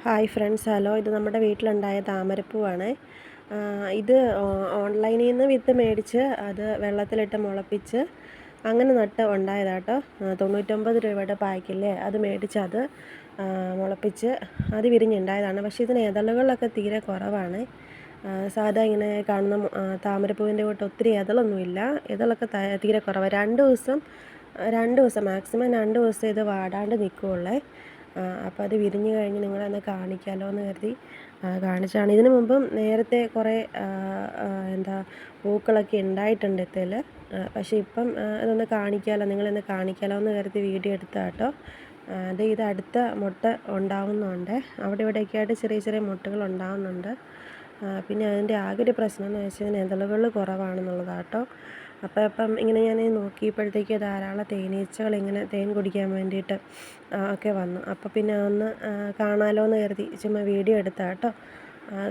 Hi friends, hello. ഇത് നമ്മുടെ വീട്ടിലുണ്ടായ താമരപ്പൂവാണ്. ഇത് ഓൺലൈനിൽ നിന്ന് വിത്ത് മേടിച്ച് അത് വെള്ളത്തിലിട്ട് മുളപ്പിച്ച് അങ്ങനെ നട്ട് ഉണ്ടായതാട്ടോ. 99 രൂപയുടെ പാക്കില്ലേ, അത് മേടിച്ച് അത് മുളപ്പിച്ച് അത് വിരിഞ്ഞുണ്ടായതാണ്. പക്ഷേ ഇതിന് ഇതളുകളൊക്കെ തീരെ കുറവാണ്. സാധാ ഇങ്ങനെ കാണുന്ന താമരപ്പൂവിൻ്റെ കൂട്ട് ഒത്തിരി ഇതളൊന്നുമില്ല. ഇതളൊക്കെ തീരെ കുറവാണ്. 2 ദിവസം മാക്സിമം 2 ദിവസം ഇത് വാടാണ്ട് നിൽക്കുകയുള്ളേ. അപ്പോൾ അത് വിരിഞ്ഞ് കഴിഞ്ഞ് നിങ്ങളെ കാണിക്കാമല്ലോ എന്ന് കരുതി കാണിച്ചതാണ്. ഇതിനു മുമ്പും നേരത്തെ കുറേ പൂക്കളൊക്കെ ഉണ്ടായിട്ടുണ്ട് ഇതിൽ. പക്ഷേ ഇപ്പം ഇതൊന്ന് കാണിക്കാമല്ലോ, നിങ്ങളെന്ന് കാണിക്കാമല്ലോ എന്ന് കരുതി വീഡിയോ എടുത്തതാണ് കേട്ടോ. ഇത് അടുത്ത മുട്ട ഉണ്ടാവുന്നുണ്ട്. അവിടെ ഇവിടെയൊക്കെ ആയിട്ട് ചെറിയ ചെറിയ മുട്ടകൾ ഉണ്ടാവുന്നുണ്ട്. പിന്നെ അതിൻ്റെ ആകെ ഒരു പ്രശ്നം എന്ന് വെച്ചാൽ ഇതളുകൾ കുറവാണെന്നുള്ളതാണ് കേട്ടോ. അപ്പം ഇങ്ങനെ ഞാൻ നോക്കിയപ്പോഴത്തേക്ക് ധാരാളം തേനീച്ചകൾ ഇങ്ങനെ തേൻ കുടിക്കാൻ വേണ്ടിയിട്ട് ഒക്കെ വന്നു. അപ്പോൾ പിന്നെ ഒന്ന് കാണാമല്ലോ എന്ന് കരുതി ചുമ്മാ വീഡിയോ എടുത്തതാണ് കേട്ടോ.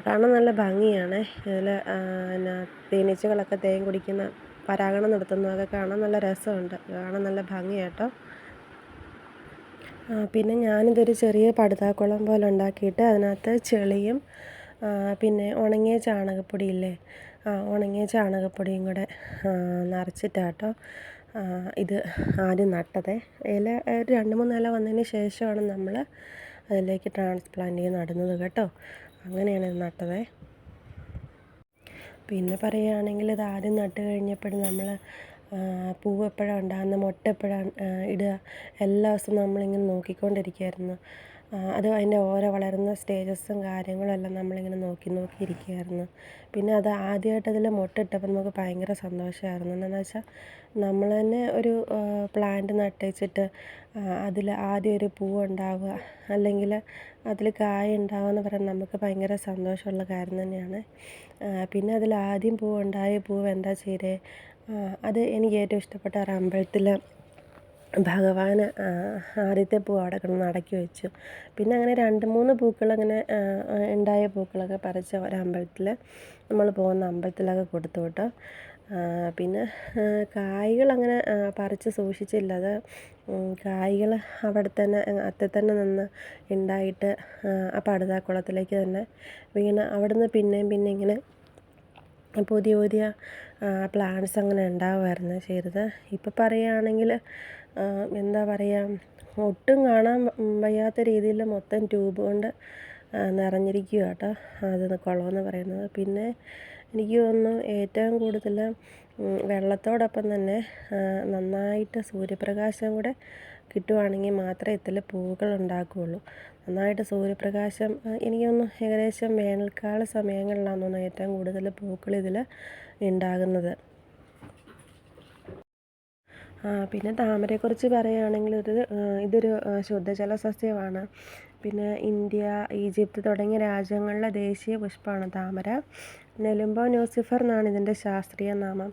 കാണാൻ നല്ല ഭംഗിയാണ്. ഇതിൽ തേനീച്ചകളൊക്കെ തേൻ കുടിക്കുന്ന പരാഗണം നടത്തുന്നതൊക്കെ കാണാൻ നല്ല രസമുണ്ട്. കാണാൻ നല്ല ഭംഗിയാണ് കേട്ടോ. പിന്നെ ഞാനിതൊരു ചെറിയ പടുതാക്കുളം പോലെ ഉണ്ടാക്കിയിട്ട് അതിനകത്ത് ചെളിയും പിന്നെ ഉണങ്ങിയ ചാണകപ്പൊടിയില്ലേ, ഉണങ്ങിയ ചാണകപ്പൊടിയും കൂടെ നിറച്ചിട്ടാട്ടോ ഇത് ആദ്യം നട്ടത്. ഇല ഒരു 2-3 ഇല വന്നതിന് ശേഷമാണ് നമ്മൾ അതിലേക്ക് ട്രാൻസ്പ്ലാന്റ് ചെയ്ത് നടുന്നത് കേട്ടോ. അങ്ങനെയാണ് ഇത് നട്ടത്. പിന്നെ പറയുകയാണെങ്കിൽ ഇത് ആദ്യം നട്ട് കഴിഞ്ഞപ്പോഴും നമ്മൾ പൂവ് എപ്പോഴാണ് ഉണ്ടാകുന്നത്, മുട്ട എപ്പോഴാണ് ഇടുക, എല്ലാ ദിവസവും നമ്മളിങ്ങനെ നോക്കിക്കൊണ്ടിരിക്കുകയായിരുന്നു. അത് അതിൻ്റെ ഓരോ വളരുന്ന സ്റ്റേജസും കാര്യങ്ങളും എല്ലാം നമ്മളിങ്ങനെ നോക്കിയിരിക്കുകയായിരുന്നു. പിന്നെ അത് ആദ്യമായിട്ട് അതിൽ മുട്ടയിട്ടപ്പോൾ നമുക്ക് ഭയങ്കര സന്തോഷമായിരുന്നു. എന്താണെന്ന് വെച്ചാൽ നമ്മൾ തന്നെ ഒരു പ്ലാന്റ് നട്ടുവെച്ചിട്ട് അതിൽ ആദ്യം ഒരു പൂവ് ഉണ്ടാവുക, അല്ലെങ്കിൽ അതിൽ കായ ഉണ്ടാവുക എന്ന് പറയുന്നത് നമുക്ക് ഭയങ്കര സന്തോഷമുള്ള കാര്യം തന്നെയാണ്. പിന്നെ അതിൽ ആദ്യം പൂവുണ്ടായ പൂവ് എന്താ ചെയ്തേ, അത് എനിക്ക് ഏറ്റവും ഇഷ്ടപ്പെട്ട ഒരു അമ്പലത്തിൽ ഭഗവാന് ആദ്യത്തെ പൂ അവിടെ കിടന്ന് അടക്കി വെച്ചു. പിന്നെ അങ്ങനെ 2-3 പൂക്കൾ അങ്ങനെ ഉണ്ടായ പൂക്കളൊക്കെ പറിച്ച് ഒരമ്പലത്തിൽ നമ്മൾ പോകുന്ന അമ്പലത്തിലൊക്കെ കൊടുത്തു കേട്ടോ. പിന്നെ കായ്കൾ അങ്ങനെ പറിച്ച് സൂക്ഷിച്ചില്ല. അത് കായ്കൾ അവിടെ തന്നെ അറ്റത്ത് തന്നെ നിന്ന് ഉണ്ടായിട്ട് ആ പടുതാക്കുളത്തിലേക്ക് തന്നെ വീണ് അവിടുന്ന് പിന്നെയും ഇങ്ങനെ പുതിയ പുതിയ പ്ലാന്റ്സ് അങ്ങനെ ഉണ്ടാവുമായിരുന്നു ചെയ്തത്. ഇപ്പം പറയുകയാണെങ്കിൽ എന്താ പറയുക, ഒട്ടും കാണാൻ വയ്യാത്ത രീതിയിൽ മൊത്തം ട്യൂബ് കൊണ്ട് നിറഞ്ഞിരിക്കുക കേട്ടോ അത് കുളമെന്ന് പറയുന്നത്. പിന്നെ എനിക്ക് തോന്നുന്നു ഏറ്റവും കൂടുതൽ വെള്ളത്തോടൊപ്പം തന്നെ നന്നായിട്ട് സൂര്യപ്രകാശം കൂടെ കിട്ടുവാണെങ്കിൽ മാത്രമേ ഇതിൽ പൂക്കൾ ഉണ്ടാക്കുകയുള്ളൂ. നന്നായിട്ട് സൂര്യപ്രകാശം എനിക്ക് തോന്നുന്നു ഏകദേശം വേനൽക്കാല സമയങ്ങളിലാണെന്ന് തോന്നുന്നു ഏറ്റവും കൂടുതൽ പൂക്കൾ ഇതിൽ ഉണ്ടാകുന്നത്. പിന്നെ താമരയെക്കുറിച്ച് പറയുകയാണെങ്കിൽ ഇതൊരു ശുദ്ധജല സസ്യമാണ്. പിന്നെ ഇന്ത്യ, ഈജിപ്ത് തുടങ്ങിയ രാജ്യങ്ങളിലെ ദേശീയ പുഷ്പമാണ് താമര. നെലുംബോ ന്യൂസിഫർ എന്നാണ് ഇതിൻ്റെ ശാസ്ത്രീയ നാമം.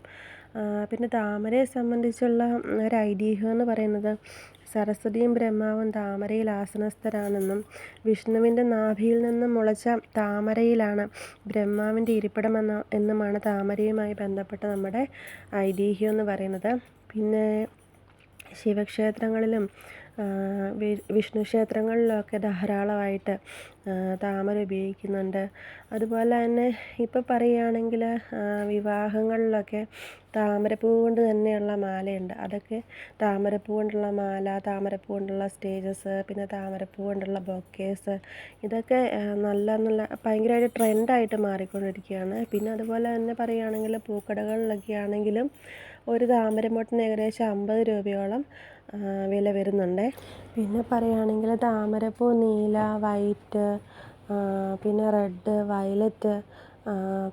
പിന്നെ താമരയെ സംബന്ധിച്ചുള്ള ഒരു ഐതിഹ്യം എന്ന് പറയുന്നത് സരസ്വതിയും ബ്രഹ്മാവും താമരയിൽ ആസനസ്ഥരാണെന്നും വിഷ്ണുവിൻ്റെ നാഭിയിൽ നിന്നും മുളച്ച താമരയിലാണ് ബ്രഹ്മാവിൻ്റെ എന്നുമാണ് താമരയുമായി ബന്ധപ്പെട്ട നമ്മുടെ ഐതിഹ്യം എന്ന് പറയുന്നത്. പിന്നെ ശിവക്ഷേത്രങ്ങളിലും വിഷ്ണു ക്ഷേത്രങ്ങളിലൊക്കെ ധാരാളമായിട്ട് താമര ഉപയോഗിക്കുന്നുണ്ട്. അതുപോലെ തന്നെ ഇപ്പോൾ പറയുകയാണെങ്കിൽ വിവാഹങ്ങളിലൊക്കെ താമരപ്പൂ കൊണ്ട് തന്നെയുള്ള മാലയുണ്ട്. അതൊക്കെ താമരപ്പൂ കൊണ്ടുള്ള മാല, താമരപ്പൂ കൊണ്ടുള്ള സ്റ്റേജസ്, പിന്നെ താമരപ്പൂ കൊണ്ടുള്ള ബൊക്കേസ്, ഇതൊക്കെ നല്ല ഭയങ്കരമായിട്ട് ട്രെൻഡായിട്ട് മാറിക്കൊണ്ടിരിക്കുകയാണ്. പിന്നെ അതുപോലെ തന്നെ പറയുകയാണെങ്കിൽ പൂക്കടകളിലൊക്കെ ആണെങ്കിലും ഒരു താമരമൊട്ടിന് ഏകദേശം 50 രൂപയോളം വില വരുന്നുണ്ട്. പിന്നെ പറയുകയാണെങ്കിൽ താമരപ്പൂ നീല, വൈറ്റ്, പിന്നെ റെഡ്, വയലറ്റ്,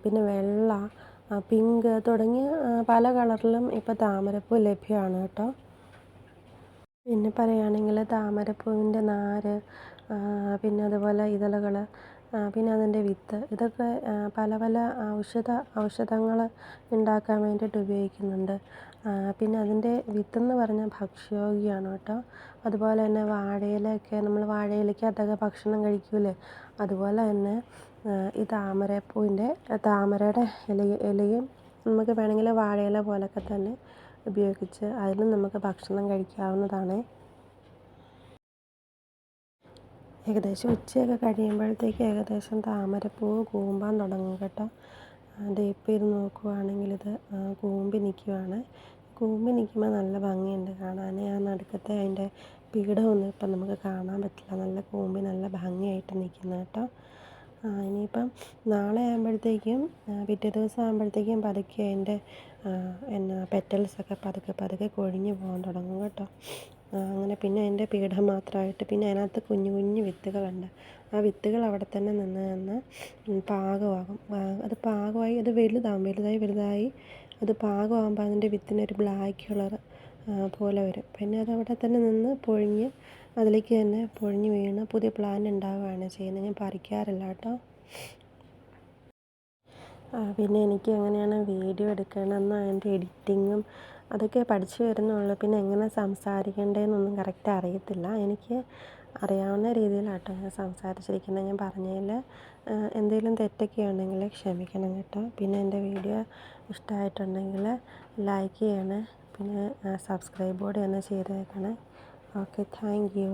പിന്നെ വെള്ള, പിങ്ക് തുടങ്ങിയ പല കളറിലും ഇപ്പോൾ താമരപ്പൂ ലഭ്യമാണ് കേട്ടോ. പിന്നെ പറയുകയാണെങ്കിൽ താമരപ്പൂവിൻ്റെ നാര്, പിന്നെ അതുപോലെ ഇതളുകൾ, പിന്നെ അതിൻ്റെ വിത്ത്, ഇതൊക്കെ പല പല ഔഷധങ്ങൾ ഉണ്ടാക്കാൻ വേണ്ടിയിട്ട് ഉപയോഗിക്കുന്നുണ്ട്. പിന്നെ അതിൻ്റെ വിത്തെന്ന് പറഞ്ഞാൽ ഭക്ഷ്യയോഗ്യമാണ് കേട്ടോ. അതുപോലെ തന്നെ വാഴയിലയൊക്കെ നമ്മൾ വാഴയിലയ്ക്കകത്തൊക്കെ ഭക്ഷണം കഴിക്കൂലേ, അതുപോലെ തന്നെ ഈ താമരയുടെ ഇലയും നമുക്ക് വേണമെങ്കിൽ വാഴയില പോലൊക്കെ തന്നെ ഉപയോഗിച്ച് അതിലും നമുക്ക് ഭക്ഷണം കഴിക്കാവുന്നതാണ്. ഏകദേശം ഉച്ചയൊക്കെ കഴിയുമ്പോഴത്തേക്ക് ഏകദേശം താമരപ്പൂവ് കൂമ്പാൻ തുടങ്ങും കേട്ടോ. ദേ ഇപ്പോൾ ഇത് നോക്കുവാണെങ്കിൽ ഇത് കൂമ്പി നിൽക്കുവാണ്. കൂമ്പി നിൽക്കുമ്പോൾ നല്ല ഭംഗിയുണ്ട് കാണാൻ. ആ നടുക്കത്തെ അതിൻ്റെ പീഠമൊന്നും ഇപ്പം നമുക്ക് കാണാൻ പറ്റില്ല. നല്ല കൂമ്പി നല്ല ഭംഗിയായിട്ട് നിൽക്കുന്ന കേട്ടോ. ഇനിയിപ്പം നാളെ ആകുമ്പോഴത്തേക്കും പിറ്റേ ദിവസം ആകുമ്പോഴത്തേക്കും പതുക്കെ അതിൻ്റെ പെറ്റൽസൊക്കെ പതുക്കെ പതുക്കെ കൊഴിഞ്ഞ് പോകാൻ തുടങ്ങും കേട്ടോ. അങ്ങനെ പിന്നെ അതിൻ്റെ പീഠം മാത്രമായിട്ട് പിന്നെ അതിനകത്ത് കുഞ്ഞു കുഞ്ഞു വിത്തുകളുണ്ട്. ആ വിത്തുകൾ അവിടെ തന്നെ നിന്ന് പാകമാകും. അത് പാകമായി അത് വലുതാവും, വലുതായി അത് പാകമാകുമ്പോൾ അതിൻ്റെ വിത്തിനൊരു ബ്ലാക്ക് കളർ പോലെ വരും. പിന്നെ അത് അവിടെ തന്നെ നിന്ന് പൊഴിഞ്ഞ് അതിലേക്ക് തന്നെ പൊഴിഞ്ഞ് വീണ് പുതിയ പ്ലാന്റ് ഉണ്ടാവുകയാണ് ചെയ്യുന്നത്. ഞാൻ പറിക്കാറില്ല കേട്ടോ. പിന്നെ എനിക്ക് എങ്ങനെയാണ് വീഡിയോ എടുക്കണമെന്നും അതിൻ്റെ എഡിറ്റിങ്ങും അതൊക്കെ പഠിച്ചു വരുന്നുള്ളൂ. പിന്നെ എങ്ങനെ സംസാരിക്കേണ്ടതെന്നൊന്നും കറക്റ്റ് അറിയത്തില്ല. എനിക്ക് അറിയാവുന്ന രീതിയിലാട്ടോ ഞാൻ സംസാരിച്ചിരിക്കുന്നത്. ഞാൻ പറഞ്ഞതിൽ എന്തെങ്കിലും തെറ്റൊക്കെ ഉണ്ടെങ്കിൽ ക്ഷമിക്കണം കേട്ടോ. പിന്നെ എൻ്റെ വീഡിയോ ഇഷ്ടമായിട്ടുണ്ടെങ്കിൽ ലൈക്ക് ചെയ്യണേ. പിന്നെ സബ്സ്ക്രൈബ് കൂടെ ഒന്ന് ചെയ്തേക്കണേ. Okay, thank you.